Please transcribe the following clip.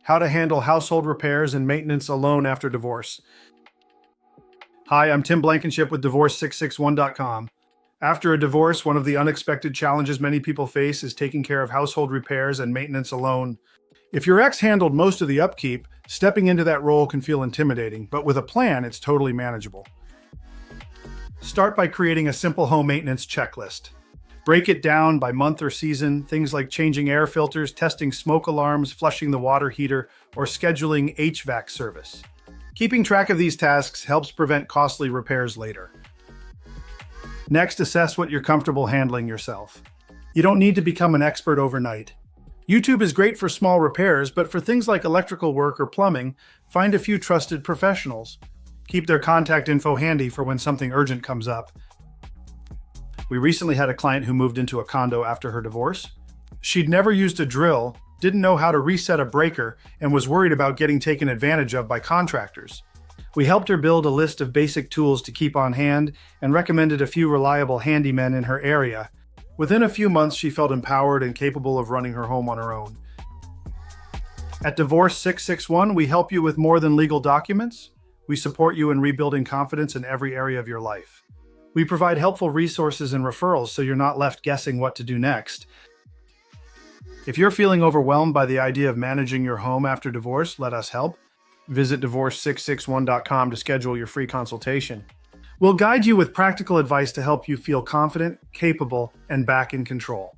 How to handle household repairs and maintenance alone after divorce. Hi, I'm Tim Blankenship with divorce661.com. After a divorce, one of the unexpected challenges many people face is taking care of household repairs and maintenance alone. If your ex handled most of the upkeep, stepping into that role can feel intimidating, but with a plan, it's totally manageable. Start by creating a simple home maintenance checklist. Break it down by month or season, things like changing air filters, testing smoke alarms, flushing the water heater, or scheduling HVAC service. Keeping track of these tasks helps prevent costly repairs later. Next, assess what you're comfortable handling yourself. You don't need to become an expert overnight. YouTube is great for small repairs, but for things like electrical work or plumbing, find a few trusted professionals. Keep their contact info handy for when something urgent comes up. We recently had a client who moved into a condo after her divorce. She'd never used a drill, didn't know how to reset a breaker, and was worried about getting taken advantage of by contractors. We helped her build a list of basic tools to keep on hand and recommended a few reliable handymen in her area. Within a few months, she felt empowered and capable of running her home on her own. At Divorce 661, we help you with more than legal documents. We support you in rebuilding confidence in every area of your life. We provide helpful resources and referrals so you're not left guessing what to do next. If you're feeling overwhelmed by the idea of managing your home after divorce, let us help. Visit divorce661.com to schedule your free consultation. We'll guide you with practical advice to help you feel confident, capable, and back in control.